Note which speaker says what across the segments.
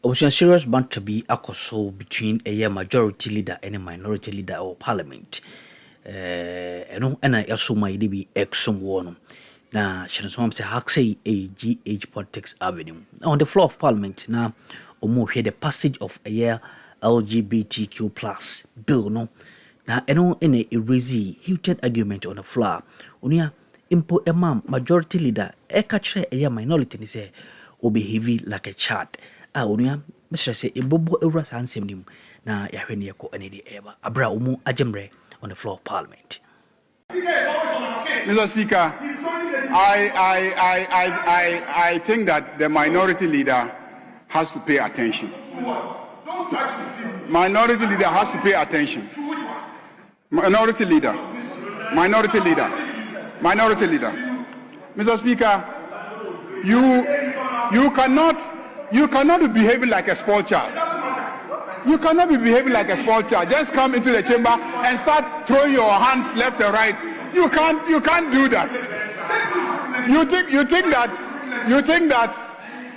Speaker 1: was a serious banter be akoso between a majority leader and a minority leader of parliament. And I also my DB exum one. Now, Shannon say Haxay AGH Politics Avenue. On the floor of parliament now, or hear the passage of a year LGBTQ plus bill. No, now, in a easy heated argument on the floor. Unia impo emam majority leader e catch a minority ni say or behave like a child. Unia Mr. say a bobo eura handsome nim na yahwene yako anedi eba abra umu ajemre on the floor of parliament.
Speaker 2: Mr. Speaker, I think that the minority leader has to pay attention.
Speaker 3: Don't try to deceive me.
Speaker 2: Minority leader has to pay attention.
Speaker 3: To which one?
Speaker 2: Minority leader. Minority leader. Minority leader. Mr. Speaker, you cannot be behaving like a small child. You cannot be behaving like a small child. Just come into the chamber and start throwing your hands left and right. You can't do that. You think that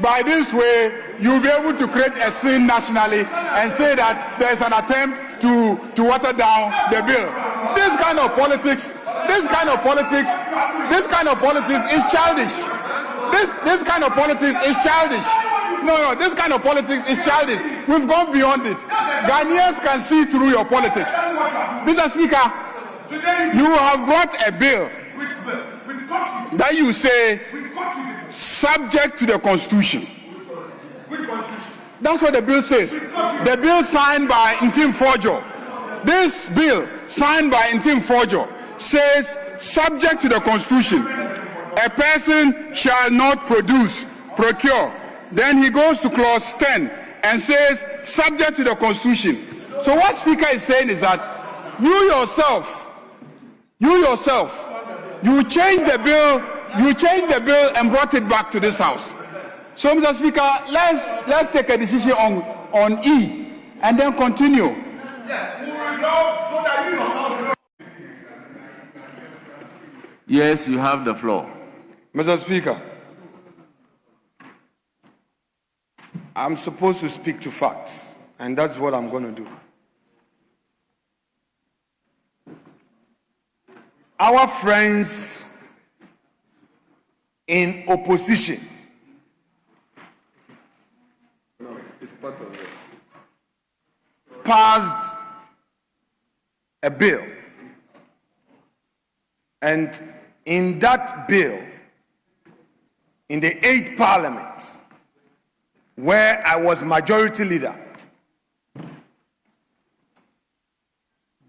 Speaker 2: by this way you'll be able to create a scene nationally and say that there's an attempt to water down the bill. This kind of politics is childish. This kind of politics is childish. No, this kind of politics is childish. We've gone beyond it. Ghanaians can see through your politics. Mr. Speaker, you have brought a bill that you say subject to the Constitution.
Speaker 3: Which Constitution?
Speaker 2: That's what the bill says. The bill signed by Ntim Forjo. This bill signed by Ntim Forjo says subject to the Constitution. A person shall not procure. Then he goes to clause 10 and says subject to the Constitution. So what Speaker is saying is that you yourself, you changed the bill and brought it back to this house. So Mr. Speaker, let's take a decision on E and then continue.
Speaker 4: Yes, you have the floor.
Speaker 5: Mr. Speaker, I'm supposed to speak to facts, and that's what I'm going to do. Our friends in opposition passed a bill, and in that bill, in the 8th Parliament, where I was majority leader,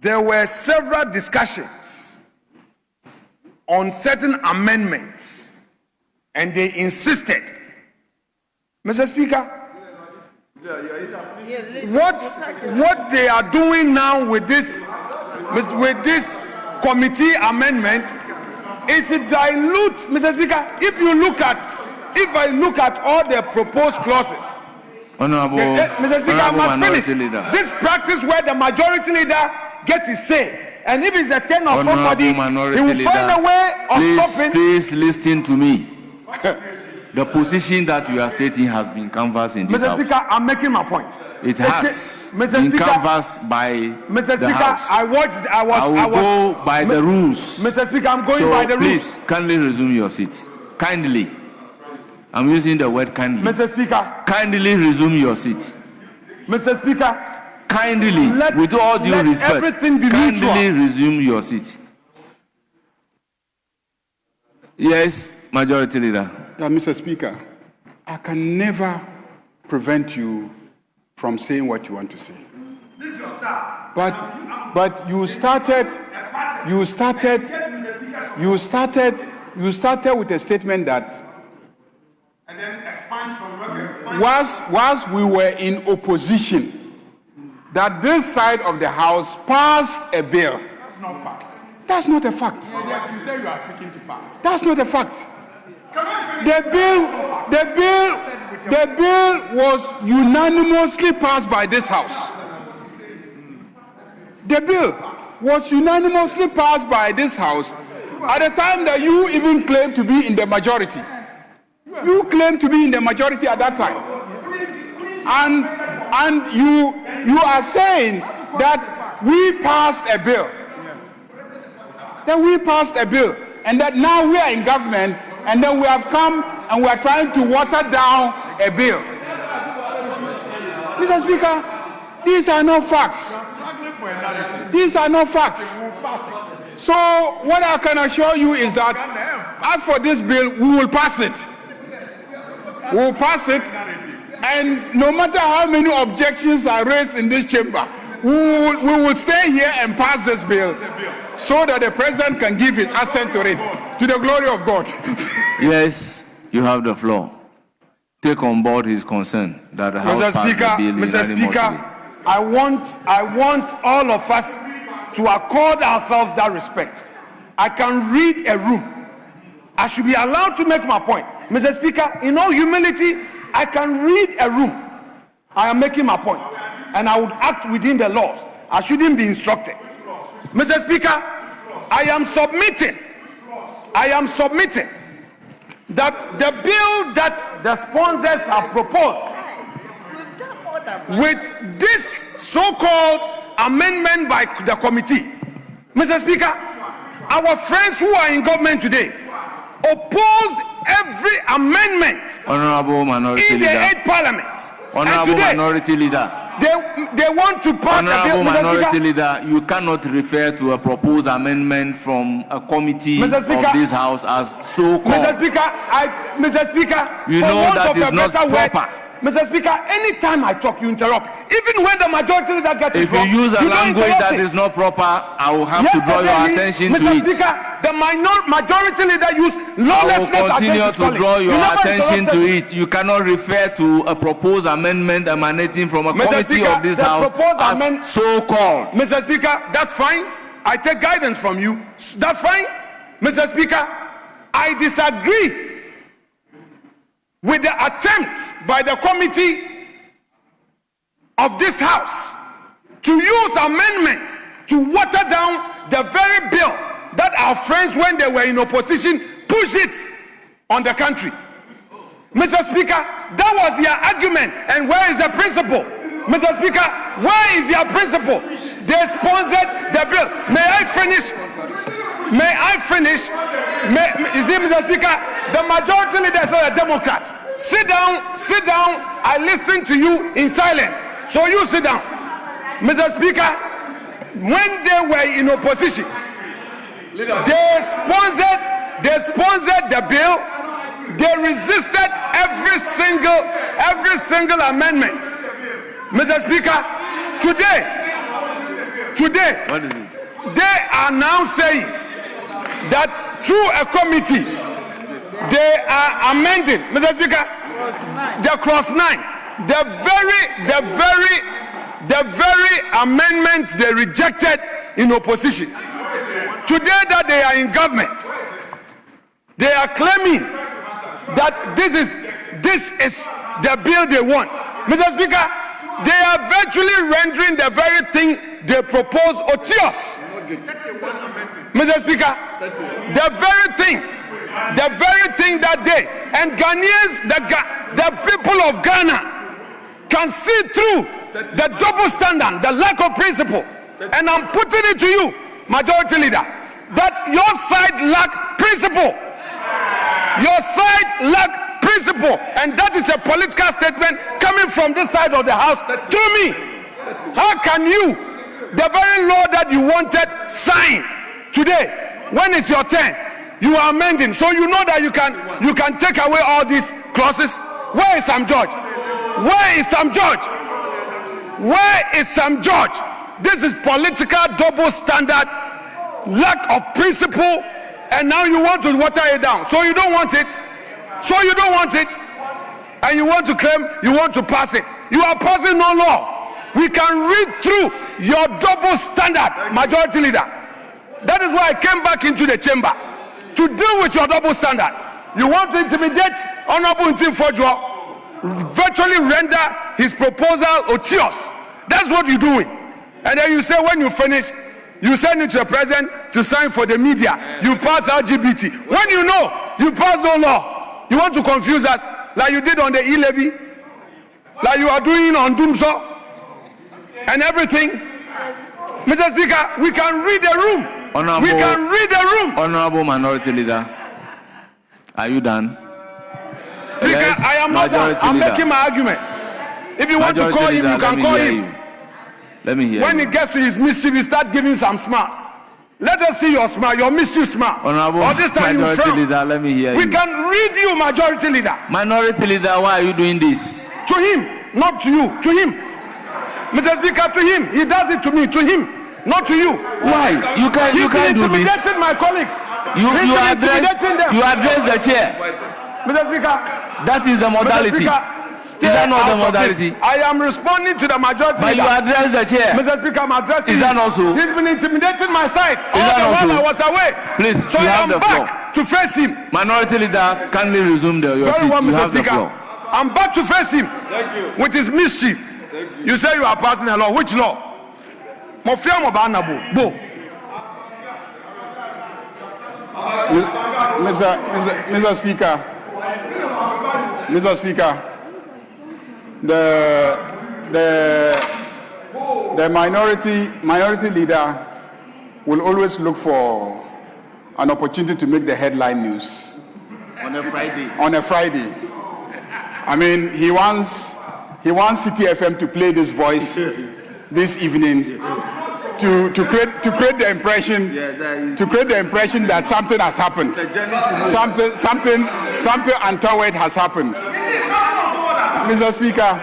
Speaker 5: there were several discussions on certain amendments, and they insisted, Mr. Speaker, what they are doing now with this committee amendment is to dilute, Mr. Speaker. If I look at all the proposed clauses, Mr. Speaker, I must finish. This practice where the majority leader gets his say, and if it's a turn of somebody, he will find a way of stopping.
Speaker 4: Please listen to me. The position that you are stating has been canvassed in this
Speaker 5: Mr.
Speaker 4: house.
Speaker 5: Speaker, I'm making my point.
Speaker 4: It has been canvassed by
Speaker 5: Mr.
Speaker 4: the
Speaker 5: Speaker,
Speaker 4: house.
Speaker 5: I will
Speaker 4: go by the rules.
Speaker 5: Mr. Speaker, I'm going by the rules.
Speaker 4: Please, kindly resume your seat. Kindly. I'm using the word kindly.
Speaker 5: Mr. Speaker.
Speaker 4: Kindly resume your seat.
Speaker 5: Mr. Speaker.
Speaker 4: Kindly, with all due respect,
Speaker 5: everything be
Speaker 4: kindly
Speaker 5: neutral.
Speaker 4: resume your seat. Yes, Majority Leader.
Speaker 2: Mr. Speaker, I can never prevent you from saying what you want to say.
Speaker 3: This is your style.
Speaker 2: But you started with a statement that
Speaker 3: And then expand from record.
Speaker 2: whilst we were in opposition, that this side of the house passed a bill.
Speaker 3: That's not fact.
Speaker 2: That's not a fact.
Speaker 3: Yes, you say you are speaking to facts.
Speaker 2: That's not a fact.
Speaker 3: Can I finish?
Speaker 2: The bill was unanimously passed by this house. The bill was unanimously passed by this house at the time that you even claimed to be in the majority. You claimed to be in the majority at that time. And you are saying that we passed a bill. That we passed a bill, and that now we are in government, and then we have come and we are trying to water down a bill. Mr. Speaker, these are not facts. These are not facts. So what I can assure you is that as for this bill, we will pass it. We will pass it, and no matter how many objections are raised in this chamber, we will stay here and pass this bill so that the president can give his assent to it, to the glory of God.
Speaker 4: Yes, you have the floor. Take on board his concern that the House passed the bill
Speaker 5: Mr.
Speaker 4: unanimously.
Speaker 5: Speaker, I want all of us to accord ourselves that respect. I can read a room. I should be allowed to make my point. Mr. Speaker, in all humility, I can read a room. I am making my point, and I would act within the laws. I shouldn't be instructed. Mr. Speaker, I am submitting that the bill that the sponsors have proposed with this so-called amendment by the committee, Mr. Speaker, our friends who are in government today oppose every amendment
Speaker 4: Honorable Minority
Speaker 5: in the
Speaker 4: Leader.
Speaker 5: 8th Parliament.
Speaker 4: Honorable Minority Leader.
Speaker 5: They want to pass a bill.
Speaker 4: Honorable Minority Leader, you cannot refer to a proposed amendment from a committee of this House as so-called.
Speaker 5: Mr. Speaker,
Speaker 4: you know that is not proper.
Speaker 5: Mr. Speaker, anytime I talk, you interrupt. Even when the majority leader gets it wrong,
Speaker 4: if you use a language that is not proper, I will have to draw your attention to it.
Speaker 5: Mr. Speaker, the majority leader used lawlessness.
Speaker 4: I will continue to draw your attention to it. You cannot refer to a proposed amendment emanating from a committee of this House as so-called.
Speaker 5: Mr. Speaker, that's fine. I take guidance from you. That's fine. Mr. Speaker, I disagree with the attempt by the committee of this House to use amendment to water down the very bill that our friends, when they were in opposition, pushed it on the country. Mr. Speaker, that was their argument. And where is the principle? Mr. Speaker, where is your principle? They sponsored the bill. May I finish? You see, Mr. Speaker, the majority leader is not a Democrat. Sit down. I listen to you in silence. So you sit down. Mr. Speaker, when they were in opposition, they sponsored the bill. They resisted every single amendment. Mr. Speaker, today, they are now saying that through a committee, they are amending, Mr. Speaker, the clause 9, the very amendment they rejected in opposition. Today that they are in government, they are claiming that this is the bill they want. Mr. Speaker, they are virtually rendering the very thing they propose odious. Mr. Speaker, the very thing that day, and Ghanaians, the people of Ghana can see through the double standard, the lack of principle. And I'm putting it to you, Majority Leader, that your side lack principle. Your side lack principle, and that is a political statement coming from this side of the House to me. How can you, the very law that you wanted signed today, when it's your turn, you are amending, so you know that you can take away all these clauses? Where is Sam George? Where is Sam George? Where is Sam George? This is political double standard, lack of principle, and now you want to water it down. So you don't want it. And you want to claim you want to pass it. You are passing no law. We can read through your double standard, Majority Leader. That is why I came back into the chamber to deal with your double standard. You want to intimidate Honorable Ntim Fodjo, virtually render his proposal odious. That's what you're doing. And then you say when you finish, you send it to the president to sign for the media. You pass LGBT. When you know you pass no law, you want to confuse us like you did on the e-levy. like you are doing on Doomso and everything. Mr. Speaker, we can read the room. We can read the room.
Speaker 4: Honorable Minority Leader, are you done?
Speaker 5: Speaker, yes, I am not done. I'm making my argument. If you want to call him, you can call him.
Speaker 4: Let me hear.
Speaker 5: When he gets to his mischief, he start giving some smarts. Let us see your smart, your mischief smart.
Speaker 4: Honorable
Speaker 5: or this time
Speaker 4: Majority Leader, let me hear you.
Speaker 5: We can read you, Majority Leader.
Speaker 4: Minority Leader, why are you doing this?
Speaker 5: To him, not to you. To him. Mr. Speaker, to him. He does it to me. To him, not to you.
Speaker 4: Why? You can't do this.
Speaker 5: He intimidated my colleagues.
Speaker 4: You address the chair.
Speaker 5: Mr. Speaker.
Speaker 4: That is the modality. Is that not the modality?
Speaker 5: I am responding to the majority.
Speaker 4: But you address the chair.
Speaker 5: Mr. Speaker, I'm addressing.
Speaker 4: Is that also?
Speaker 5: He's been intimidating my side.
Speaker 4: Is that also?
Speaker 5: While I was away.
Speaker 4: Please,
Speaker 5: so
Speaker 4: you
Speaker 5: I
Speaker 4: have
Speaker 5: am
Speaker 4: the floor.
Speaker 5: back to face him.
Speaker 4: Minority Leader, kindly resume your seat.
Speaker 5: Well,
Speaker 4: you
Speaker 5: Mr.
Speaker 4: have
Speaker 5: Speaker,
Speaker 4: the floor.
Speaker 5: I'm back to face him.
Speaker 3: Thank you.
Speaker 5: With his mischief. You say you are passing a law. Which law? Mofia Mobana Bo.
Speaker 2: Mr. Speaker, the minority leader will always look for an opportunity to make the headline news
Speaker 4: on a Friday.
Speaker 2: I mean, he wants City FM to play this voice this evening to create the impression that something has happened, something untoward has happened. Mr. Speaker,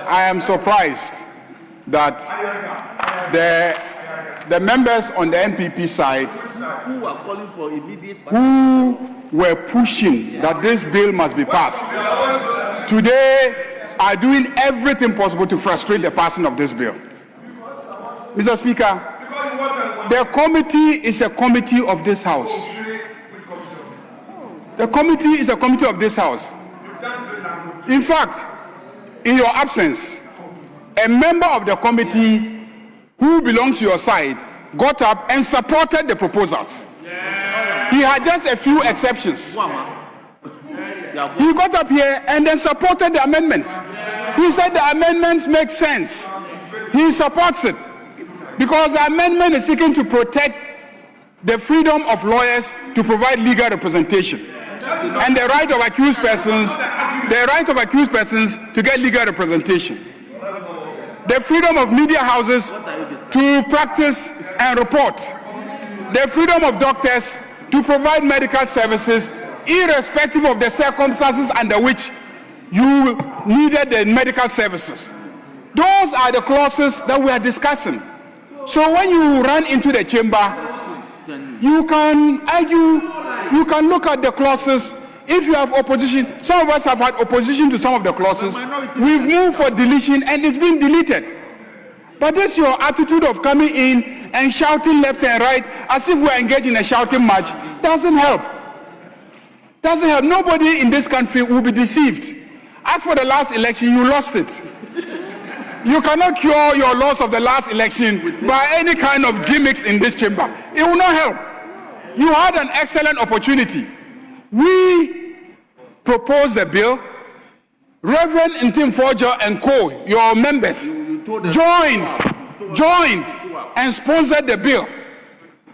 Speaker 2: I am surprised that the members on the NPP side
Speaker 4: Who are calling for immediate
Speaker 2: who were pushing that this bill must be passed today are doing everything possible to frustrate the passing of this bill. Mr. Speaker, the committee is a committee of this House. The committee is a committee of this House. In fact, in your absence, a member of the committee who belongs to your side got up and supported the proposals. He had just a few exceptions. He got up here and then supported the amendments. He said the amendments make sense. He supports it because the amendment is seeking to protect the freedom of lawyers to provide legal representation and the right of accused persons to get legal representation. The freedom of media houses to practice and report. The freedom of doctors to provide medical services irrespective of the circumstances under which you needed the medical services. Those are the clauses that we are discussing. So when you run into the chamber, you can argue, you can look at the clauses. If you have opposition, some of us have had opposition to some of the clauses. We've moved for deletion and it's been deleted. But this your attitude of coming in and shouting left and right as if we're engaged in a shouting match doesn't help. Doesn't help. Nobody in this country will be deceived. As for the last election, you lost it. You cannot cure your loss of the last election by any kind of gimmicks in this chamber. It will not help. You had an excellent opportunity. We proposed the bill. Reverend Ntim Forger and co, your members, joined and sponsored the bill.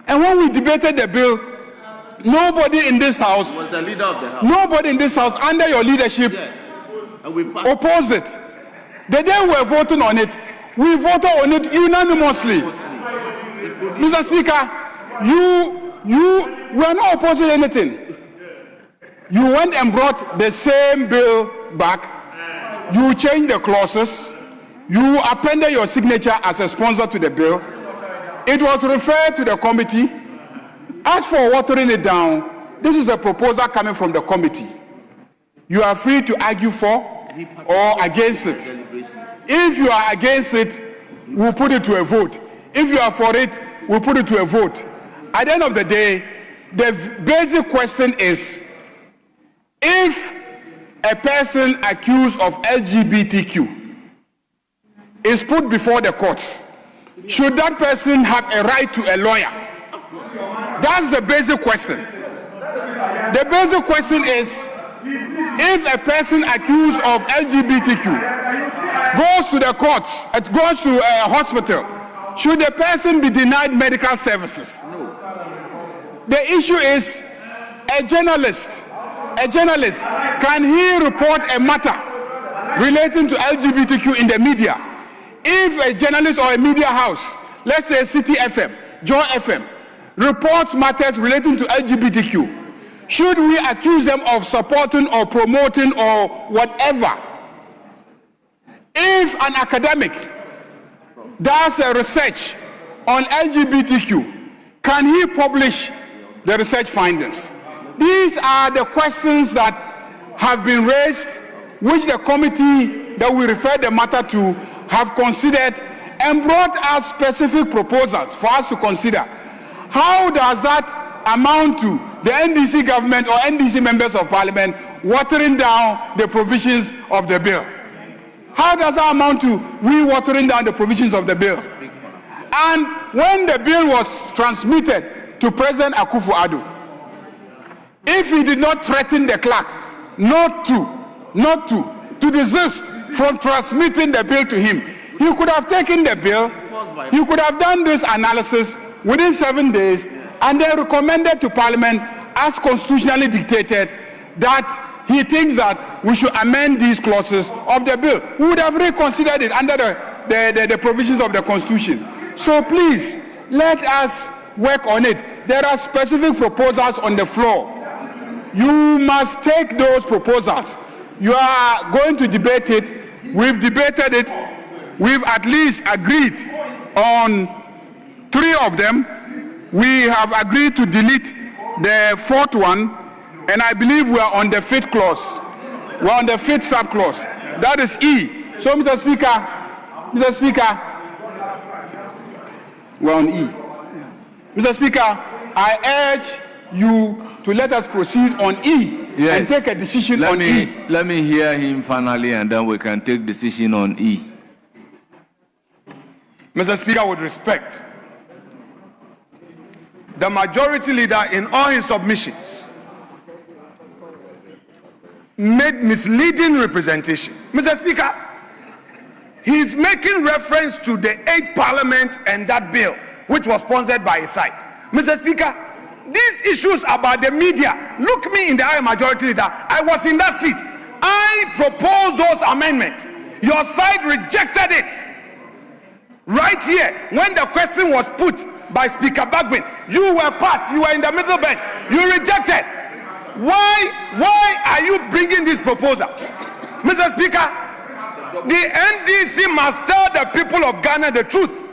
Speaker 2: And when we debated the bill, nobody in this house,
Speaker 4: was the leader of the house.
Speaker 2: Nobody in this house under your leadership opposed it. The day we were voting on it, we voted on it unanimously. Mr. Speaker, you were not opposing anything. You went and brought the same bill back. You changed the clauses. You appended your signature as a sponsor to the bill. It was referred to the committee. As for watering it down, this is a proposal coming from the committee. You are free to argue for or against it. If you are against it, we'll put it to a vote. If you are for it, we'll put it to a vote. At the end of the day, the basic question is, if a person accused of LGBTQ is put before the courts, should that person have a right to a lawyer? That's the basic question. The basic question is, if a person accused of LGBTQ goes to the courts, goes to a hospital, should the person be denied medical services? No. The issue is a journalist, can he report a matter relating to LGBTQ in the media? If a journalist or a media house, let's say City FM, Joy FM, reports matters relating to LGBTQ, should we accuse them of supporting or promoting or whatever? If an academic does a research on LGBTQ, can he publish the research findings? These are the questions that have been raised, which the committee that we referred the matter to have considered and brought out specific proposals for us to consider. How does that amount to the NDC government or NDC members of parliament watering down the provisions of the bill? How does that amount to we watering down the provisions of the bill? And when the bill was transmitted to President Akufo-Addo, if he did not threaten the clerk not to desist from transmitting the bill to him, he could have taken the bill, he could have done this analysis within 7 days and then recommended to Parliament as constitutionally dictated that he thinks that we should amend these clauses of the bill. We would have reconsidered it under the provisions of the Constitution. So please, let us work on it. There are specific proposals on the floor. You must take those proposals. You are going to debate it. We've debated it. We've at least agreed on 3 of them. We have agreed to delete the 4th one, and I believe we are on the 5th clause. We're on the 5th sub-clause. That is E. So, Mr. Speaker, we're on E. Mr. Speaker, I urge you to let us proceed on E and take a decision on E.
Speaker 4: Let me hear him finally, and then we can take decision on E.
Speaker 5: Mr. Speaker, with respect, the majority leader in all his submissions made misleading representation. Mr. Speaker, he is making reference to the 8th Parliament and that bill, which was sponsored by his side. Mr. Speaker, these issues about the media, look me in the eye, majority leader. I was in that seat. I proposed those amendments. Your side rejected it. Right here, when the question was put by Speaker Bagbin, you were in the middle bench. You rejected. Why are you bringing these proposals? Mr. Speaker, the NDC must tell the people of Ghana the truth.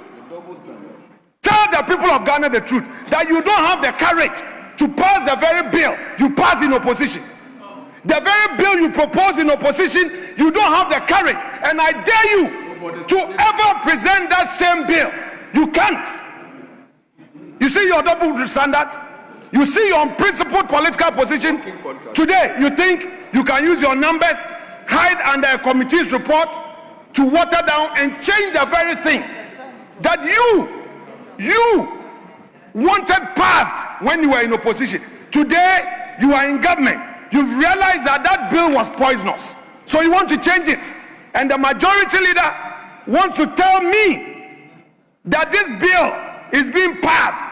Speaker 5: Tell the people of Ghana the truth, that you don't have the courage to pass the very bill you pass in opposition. The very bill you propose in opposition, you don't have the courage. And I dare you to ever present that same bill. You can't. You see your double standard? You see your unprincipled political position? Today, you think you can use your numbers, hide under a committee's report to water down and change the very thing that you wanted passed when you were in opposition. Today, you are in government. You've realized that that bill was poisonous. So you want to change it. And the majority leader wants to tell me that this bill is being passed.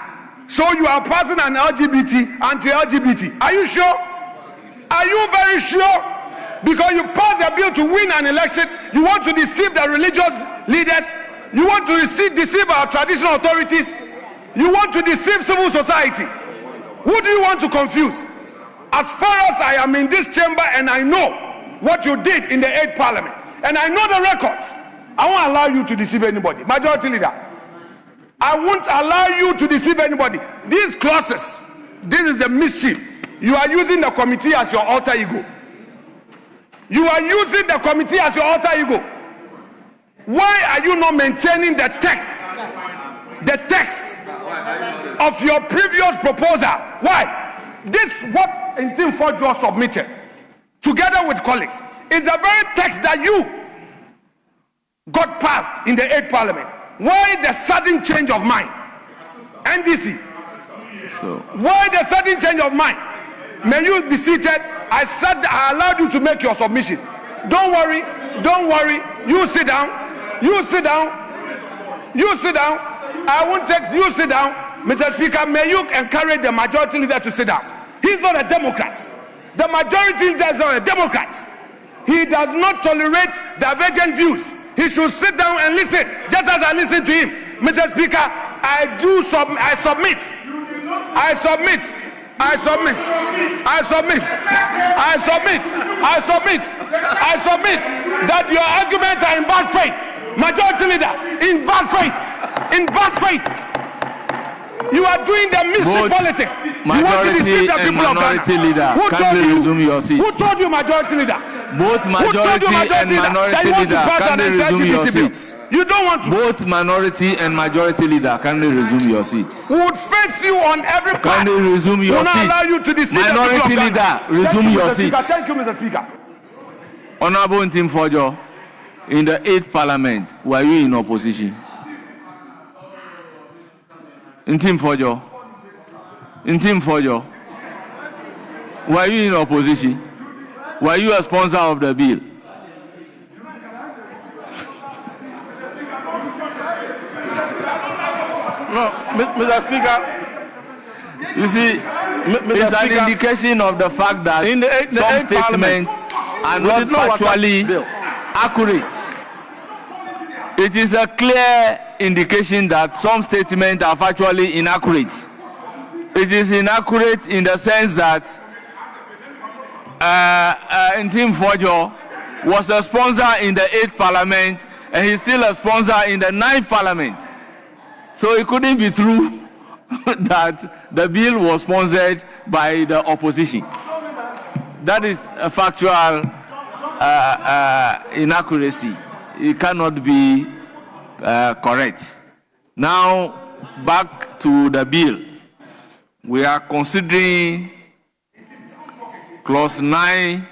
Speaker 5: So you are passing an anti-LGBT. Are you sure? Are you very sure? Because you pass a bill to win an election, you want to deceive the religious leaders, you want to deceive our traditional authorities, you want to deceive civil society. Who do you want to confuse? As far as I am in this chamber and I know what you did in the 8th Parliament, and I know the records, I won't allow you to deceive anybody. Majority leader, I won't allow you to deceive anybody. These clauses, this is the mischief. You are using the committee as your alter ego. You are using the committee as your alter ego. Why are you not maintaining the text of your previous proposal? Why? This, what Intim Forjo submitted, together with colleagues, is the very text that you got passed in the 8th Parliament. Why the sudden change of mind? NDC. Why the sudden change of mind? May you be seated. I allowed you to make your submission. Don't worry. You sit down. You sit down. I won't take you sit down. Mr. Speaker, may you encourage the majority leader to sit down. He's not a Democrat. The majority leader is not a Democrat. He does not tolerate divergent views. He should sit down and listen, just as I listen to him. Mr. Speaker, I submit that your arguments are in bad faith. Majority leader, in bad faith. You are doing the mischief politics. You want to deceive the people of Ghana. Who told you, majority leader?
Speaker 4: Both majority and minority leader can they resume your seats?
Speaker 5: You don't want to.
Speaker 4: Both minority and majority leader can they resume your seats?
Speaker 5: We would face you on every part.
Speaker 4: Can they resume your seats?
Speaker 5: Allow you to deceive
Speaker 4: minority leader, resume your seats.
Speaker 5: Thank you, Mr. Speaker.
Speaker 4: Honorable Ntim Fojo, in the 8th Parliament, were you in opposition? Ntim Fojo, were you in opposition? Were you a sponsor of the bill?
Speaker 5: No, Mr. Speaker.
Speaker 4: You see, it's an indication of the fact that some statements are not factually accurate. It is a clear indication that some statements are factually inaccurate. It is inaccurate in the sense that Ntim Fojo was a sponsor in the 8th Parliament and he's still a sponsor in the 9th Parliament. So it couldn't be true that the bill was sponsored by the opposition. That is a factual inaccuracy. It cannot be correct. Now, back to the bill. We are considering Clause 9E.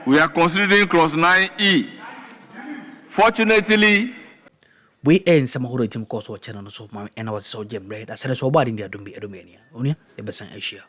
Speaker 4: We are considering Clause 9E. Fortunately,
Speaker 1: we end some of the team course or channel so my and I was so jam red. I said, so bad in the Adobe Adomania. Only a besan Asia.